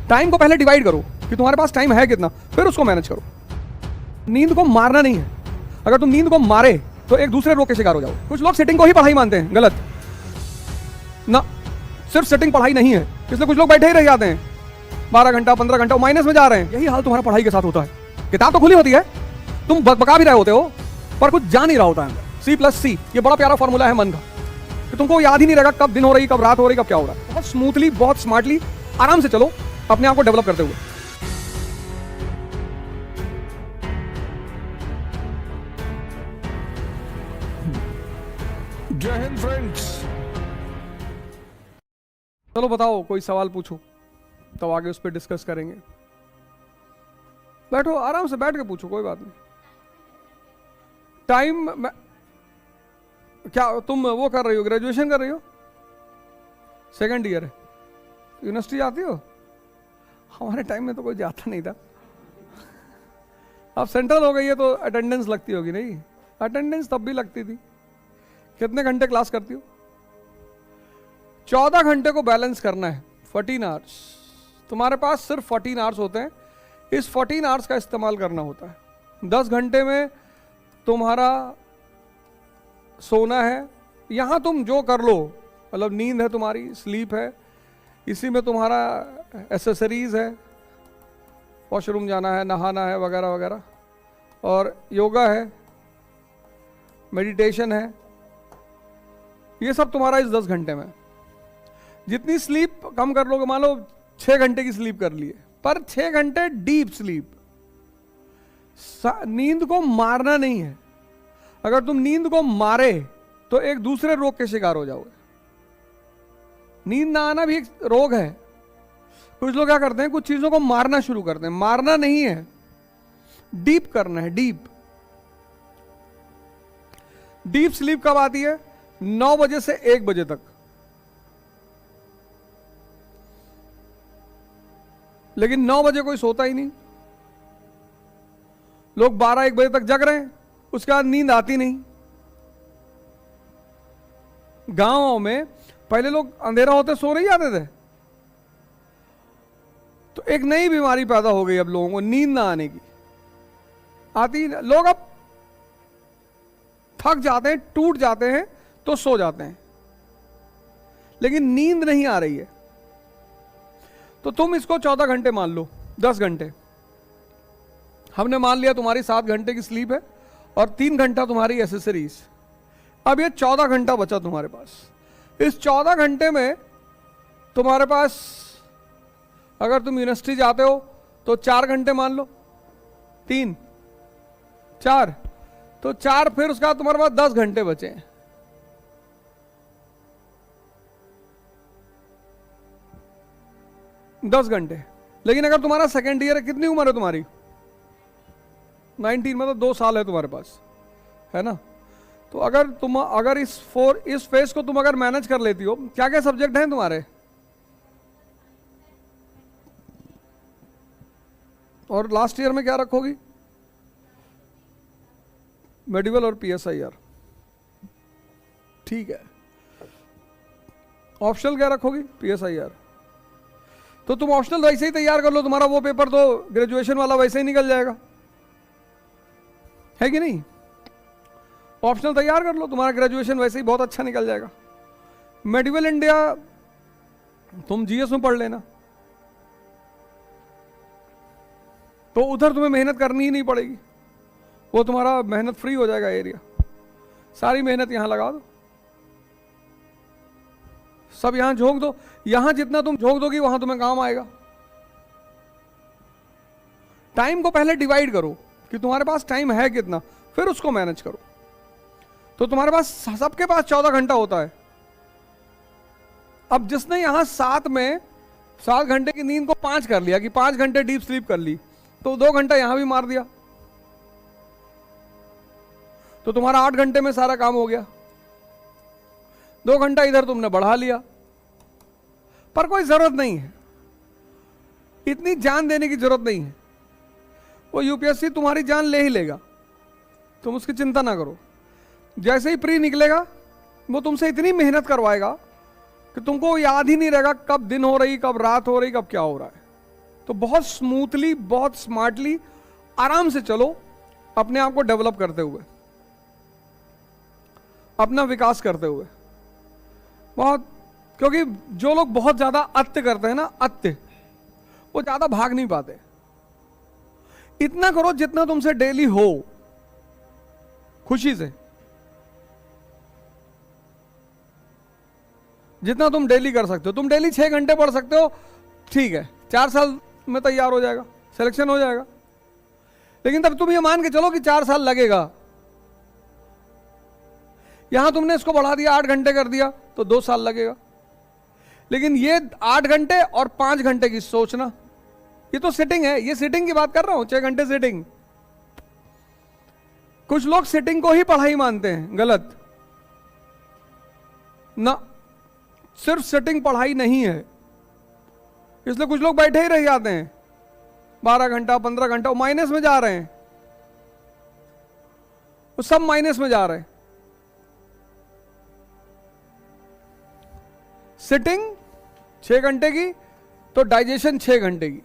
Time को पहले divide करो कि तुम्हारे पास टाइम है कितना, फिर उसको मैनेज करो। नींद को मारना नहीं है। अगर तुम नींद को मारे तो एक दूसरे रोग के शिकार हो जाओ। कुछ लोग सेटिंग को ही पढ़ाई मानते हैं, गलत ना। सिर्फ सेटिंग पढ़ाई नहीं है, इसलिए कुछ लोग बैठे ही रह जाते हैं 12 घंटा 15 घंटा, माइनस में जा रहे हैं। यही हाल तुम्हारा पढ़ाई के साथ होता है। किताब तो खुली होती है, तुम बका भी रहे होते हो, पर कुछ जान नहीं रहा होता है। C+C ये बड़ा प्यारा फॉर्मूला है मन का, कि तुमको याद ही नहीं रहेगा कब दिन हो रही, कब रात हो रही, कब क्या हो रहा है। बहुत स्मूथली, बहुत स्मार्टली, आराम से चलो अपने आप को डेवलप करते हुए। जय हिंद फ्रेंड्स। चलो बताओ, कोई सवाल पूछो, तब आगे उस पर डिस्कस करेंगे। बैठो, आराम से बैठ के पूछो, कोई बात नहीं। टाइम क्या तुम वो कर रही हो, ग्रेजुएशन कर रही हो, सेकंड ईयर है, यूनिवर्सिटी जाती हो? हमारे टाइम में तो कोई जाता नहीं था। अब सेंट्रल हो गई है तो अटेंडेंस लगती होगी। नहीं, अटेंडेंस तब भी लगती थी। कितने घंटे क्लास करती हो? 14 घंटे को बैलेंस करना है, 14 आवर्स। तुम्हारे पास सिर्फ 14 आवर्स होते हैं, इस 14 आवर्स का इस्तेमाल करना होता है। 10 घंटे में तुम्हारा सोना है, यहां तुम जो कर लो, मतलब नींद है तुम्हारी, स्लीप है, इसी में तुम्हारा एसेसरीज है, वॉशरूम जाना है, नहाना है, वगैरह वगैरह, और योगा है, मेडिटेशन है, ये सब तुम्हारा इस 10 घंटे में। जितनी स्लीप कम कर लोगे, मान लो 6 घंटे की स्लीप कर लिए, पर 6 घंटे डीप स्लीप। नींद को मारना नहीं है। अगर तुम नींद को मारे तो एक दूसरे रोग के शिकार हो जाओगे। नींद ना आना भी एक रोग है। कुछ लोग क्या करते हैं, कुछ चीजों को मारना शुरू करते हैं। मारना नहीं है, डीप करना है, डीप। डीप स्लीप कब आती है? 9 बजे से 1 बजे तक। लेकिन 9 बजे कोई सोता ही नहीं, लोग 12-1 बजे तक जग रहे हैं, उसके बाद नींद आती नहीं। गांवों में पहले लोग अंधेरा होते सो नहीं जाते थे, तो एक नई बीमारी पैदा हो गई अब लोगों को, नींद ना आने की। आती, लोग अब थक जाते हैं, टूट जाते हैं तो सो जाते हैं, लेकिन नींद नहीं आ रही है। तो तुम इसको 14 घंटे मान लो, 10 घंटे हमने मान लिया तुम्हारी 7 घंटे की स्लीप है और 3 घंटा तुम्हारी एसेसरीज। अब ये 14 घंटा बचा तुम्हारे पास। इस 14 घंटे में तुम्हारे पास, अगर तुम यूनिवर्सिटी जाते हो तो 4 घंटे मान लो, 3 4 तो 4, फिर उसका तुम्हारे पास 10 घंटे बचे हैं। दस घंटे। लेकिन अगर तुम्हारा सेकेंड ईयर है, कितनी उम्र है तुम्हारी? 19, मतलब 2 साल है तुम्हारे पास, है ना? तो अगर इस फेज को तुम अगर मैनेज कर लेती हो, क्या क्या सब्जेक्ट हैं तुम्हारे? और लास्ट ईयर में क्या रखोगी? मेडिकल और PSIR, ठीक है। ऑप्शनल क्या रखोगी? PSIR। तो तुम ऑप्शनल वैसे ही तैयार कर लो, तुम्हारा वो पेपर तो ग्रेजुएशन वाला वैसे ही निकल जाएगा, है कि नहीं? ऑप्शनल तैयार कर लो, तुम्हारा ग्रेजुएशन वैसे ही बहुत अच्छा निकल जाएगा। मेडिकल इंडिया तुम GS में पढ़ लेना, तो उधर तुम्हें मेहनत करनी ही नहीं पड़ेगी, वो तुम्हारा मेहनत फ्री हो जाएगा एरिया। सारी मेहनत यहां लगा दो, सब यहां झोंक दो। यहां जितना तुम झोंक दोगी वहां तुम्हें काम आएगा। टाइम को पहले डिवाइड करो कि तुम्हारे पास टाइम है कितना, फिर उसको मैनेज करो। तो तुम्हारे पास, सबके पास 14 घंटा होता है। अब जिसने यहां 7 घंटे की नींद को 5 कर लिया, कि 5 घंटे डीप स्लीप कर ली, तो 2 घंटा यहां भी मार दिया, तो तुम्हारा 8 घंटे में सारा काम हो गया। 2 घंटा इधर तुमने बढ़ा लिया, पर कोई जरूरत नहीं है, इतनी जान देने की जरूरत नहीं है। वो UPSC तुम्हारी जान ले ही लेगा, तुम उसकी चिंता ना करो। जैसे ही प्री निकलेगा, वो तुमसे इतनी मेहनत करवाएगा कि तुमको याद ही नहीं रहेगा कब दिन हो रही, कब रात हो रही, कब क्या हो रहा है। तो बहुत स्मूथली, बहुत स्मार्टली, आराम से चलो, अपने आप को डेवलप करते हुए, अपना विकास करते हुए। बहुत, क्योंकि जो लोग बहुत ज्यादा अत्य करते हैं ना, अत्य, वो ज्यादा भाग नहीं पाते। इतना करो जितना तुमसे डेली हो, खुशी से, जितना तुम डेली कर सकते हो। तुम डेली 6 घंटे पढ़ सकते हो, ठीक है, 4 साल में तैयार हो जाएगा, सिलेक्शन हो जाएगा। लेकिन तब तुम ये मान के चलो कि 4 साल लगेगा। यहां तुमने इसको बढ़ा दिया, 8 घंटे कर दिया, तो 2 साल लगेगा। लेकिन ये 8 घंटे और 5 घंटे की सोचना, ये तो सिटिंग है, ये सिटिंग की बात कर रहा हूं, 6 घंटे सिटिंग। कुछ लोग सिटिंग को ही पढ़ाई मानते हैं, गलत ना, सिर्फ सिटिंग पढ़ाई नहीं है। इसलिए कुछ लोग बैठे ही रह जाते हैं 12 घंटा 15 घंटा, माइनस में जा रहे हैं, वो सब माइनस में जा रहे हैं। सिटिंग 6 घंटे की, तो डाइजेशन 6 घंटे की,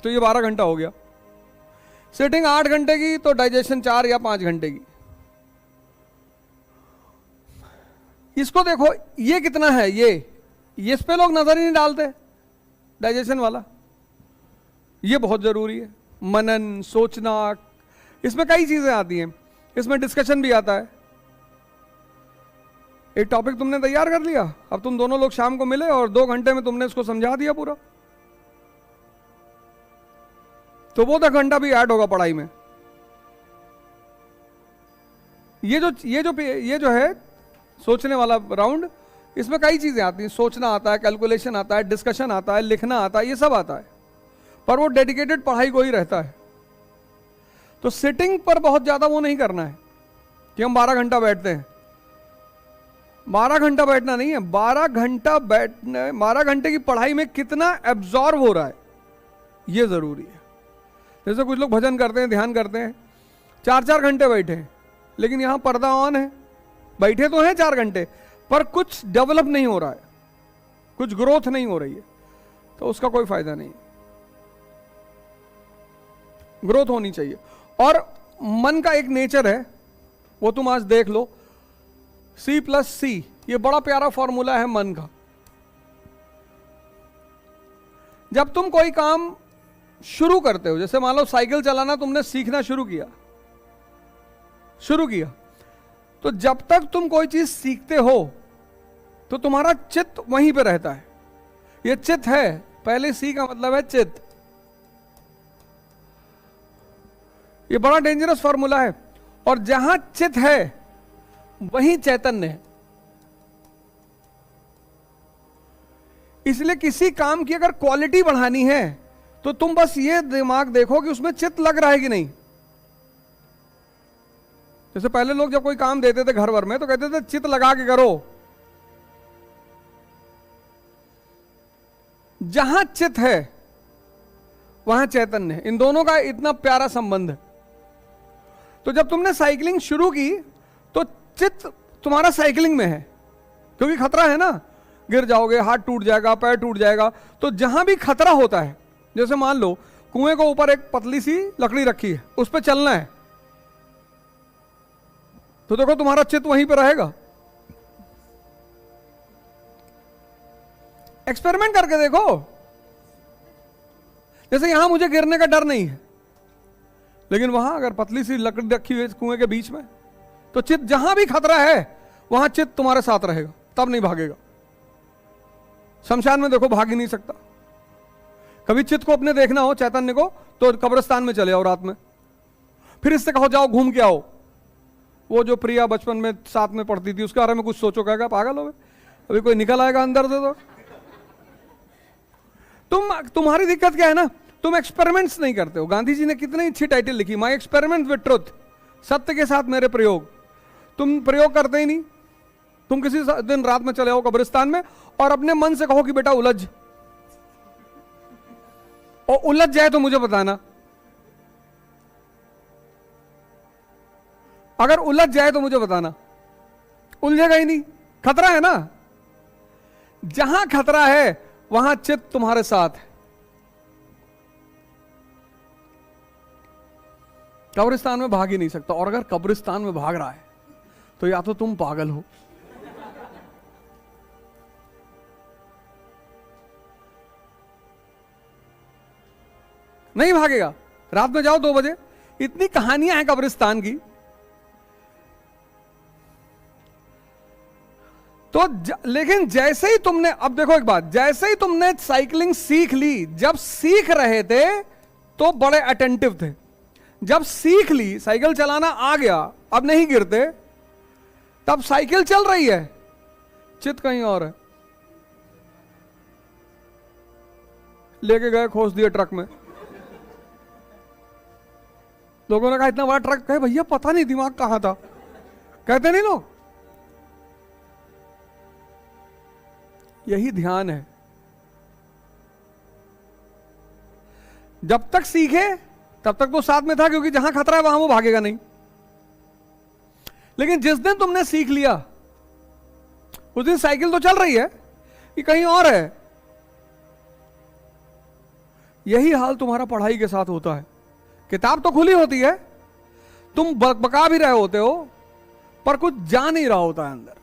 तो ये 12 घंटा हो गया। सिटिंग 8 घंटे की, तो डाइजेशन 4 या 5 घंटे की। इसको देखो, ये कितना है, ये इस पे लोग नजर ही नहीं डालते, डाइजेशन वाला। ये बहुत जरूरी है, मनन, सोचना, इसमें कई चीजें आती हैं, इसमें डिस्कशन भी आता है। एक टॉपिक तुमने तैयार कर लिया, अब तुम दोनों लोग शाम को मिले और 2 घंटे में तुमने इसको समझा दिया पूरा, तो वो 10 घंटा भी ऐड होगा पढ़ाई में। ये जो है सोचने वाला राउंड, इसमें कई चीजें आती हैं, सोचना आता है, कैलकुलेशन आता है, डिस्कशन आता है, लिखना आता है, ये सब आता है, पर वो डेडिकेटेड पढ़ाई को ही रहता है। तो सिटिंग पर बहुत ज्यादा वो नहीं करना है कि हम 12 घंटा बैठते हैं। 12 घंटा बैठना नहीं है, 12 घंटा बैठने, 12 घंटे की पढ़ाई में कितना एब्जॉर्ब हो रहा है, ये जरूरी है। जैसे कुछ लोग भजन करते हैं, ध्यान करते हैं, 4-4 घंटे बैठे हैं, लेकिन यहां पर्दा ऑन है, बैठे तो हैं 4 घंटे, पर कुछ डेवलप नहीं हो रहा है, कुछ ग्रोथ नहीं हो रही है, तो उसका कोई फायदा नहीं। ग्रोथ होनी चाहिए। और मन का एक नेचर है, वो तुम आज देख लो, C+C, ये बड़ा प्यारा फॉर्मूला है मन का। जब तुम कोई काम शुरू करते हो, जैसे मान लो साइकिल चलाना तुमने सीखना शुरू किया, तो जब तक तुम कोई चीज सीखते हो तो तुम्हारा चित्त वहीं पे रहता है। ये चित्त है, पहले सी का मतलब है चित्त। ये बड़ा डेंजरस फॉर्मूला है, और जहां चित्त है वहीं चैतन्य है। इसलिए किसी काम की अगर क्वालिटी बढ़ानी है तो तुम बस ये दिमाग देखो कि उसमें चित्त लग रहा है कि नहीं। जैसे पहले लोग जब कोई काम देते थे घर भर में तो कहते थे चित्त लगा के करो। जहां चित्त है वहां चैतन्य है। इन दोनों का इतना प्यारा संबंध है। तो जब तुमने साइकिलिंग शुरू की तो चित्त तुम्हारा साइकिलिंग में है, क्योंकि खतरा है ना, गिर जाओगे, हाथ टूट जाएगा, पैर टूट जाएगा। तो जहां भी खतरा होता है, जैसे मान लो कुएं को ऊपर एक पतली सी लकड़ी रखी है, उस पर चलना है, तो देखो तुम्हारा चित्त वहीं पे रहेगा। एक्सपेरिमेंट करके देखो। जैसे यहां मुझे गिरने का डर नहीं है, लेकिन वहां अगर पतली सी लकड़ी रखी हुई है कुएं के बीच में, तो चित्त जहां भी खतरा है वहां चित्त तुम्हारे साथ रहेगा, तब नहीं भागेगा। शमशान में देखो भाग ही नहीं सकता। कभी चित्त को अपने देखना हो, चैतन्य को, तो कब्रिस्तान में चले आओ रात में, फिर इससे कहो जाओ घूम के आओ। वो जो प्रिया बचपन में साथ में पढ़ती थी उसके बारे में कुछ सोचो, कहेगा पागल हो गए, अभी कोई निकल आएगा अंदर से। तो तुम्हारी दिक्कत क्या है ना, तुम एक्सपेरिमेंट्स नहीं करते हो। गांधी जी ने कितनी अच्छी टाइटल लिखी, माई एक्सपेरिमेंट विद ट्रुथ, सत्य के साथ मेरे प्रयोग। तुम प्रयोग करते ही नहीं। तुम किसी दिन रात में चले आओ कब्रिस्तान में और अपने मन से कहो कि बेटा उलझ, और उलझ जाए तो मुझे बताना। अगर उलझ जाए तो मुझे बताना। उलझेगा ही नहीं, खतरा है ना। जहां खतरा है वहां चित्त तुम्हारे साथ है। कब्रिस्तान में भाग ही नहीं सकता, और अगर कब्रिस्तान में भाग रहा है तो या तो तुम पागल हो, नहीं भागेगा। रात में जाओ 2 बजे, इतनी कहानियां हैं कब्रिस्तान की। तो लेकिन जैसे ही तुमने, अब देखो एक बात, जैसे ही तुमने साइकिलिंग सीख ली, जब सीख रहे थे तो बड़े अटेंटिव थे, जब सीख ली, साइकिल चलाना आ गया, अब नहीं गिरते, तब साइकिल चल रही है, चित कहीं और है। लेके गए, खोस दिए ट्रक में। लोगों ने कहा इतना बड़ा ट्रक, कहे भैया पता नहीं दिमाग कहां था, कहते नहीं लोग। यही ध्यान है। जब तक सीखे तब तक तो साथ में था, क्योंकि जहां खतरा है वहां वो भागेगा नहीं। लेकिन जिस दिन तुमने सीख लिया, उस दिन साइकिल तो चल रही है, कि कहीं और है। यही हाल तुम्हारा पढ़ाई के साथ होता है। किताब तो खुली होती है, तुम बका भी रहे होते हो, पर कुछ जा नहीं रहा होता है अंदर।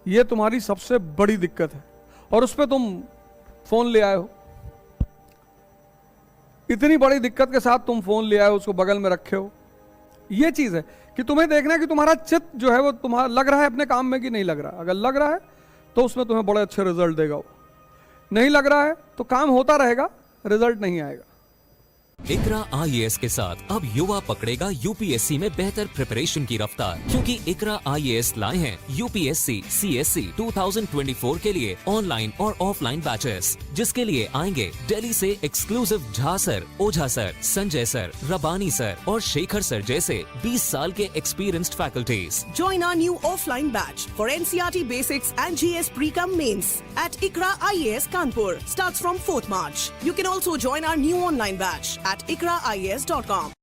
यह तुम्हारी सबसे बड़ी दिक्कत है, और उस पर तुम फोन ले आए हो। इतनी बड़ी दिक्कत के साथ तुम फोन ले आए हो, उसको बगल में रखे हो। यह चीज है कि तुम्हें देखना है कि तुम्हारा चित्त जो है वो तुम्हारा लग रहा है अपने काम में कि नहीं लग रहा। अगर लग रहा है तो उसमें तुम्हें बड़े अच्छे रिजल्ट देगा, वो नहीं लग रहा है तो काम होता रहेगा, रिजल्ट नहीं आएगा। इकरा IAS के साथ अब युवा पकड़ेगा यूपीएससी में बेहतर प्रिपरेशन की रफ्तार, क्योंकि इकरा IAS लाए हैं यूपीएससी CSC 2024 के लिए ऑनलाइन और ऑफलाइन बैचेस, जिसके लिए आएंगे दिल्ली से एक्सक्लूसिव झा सर, ओझा सर, संजय सर, रबानी सर और शेखर सर जैसे 20 साल के experienced faculties. Join our new offline batch for NCERT Basics and GS Pre-Com Mains at Ikra IAS Kanpur. Starts from 4th March. You can also join our new online batch at ikraias.com.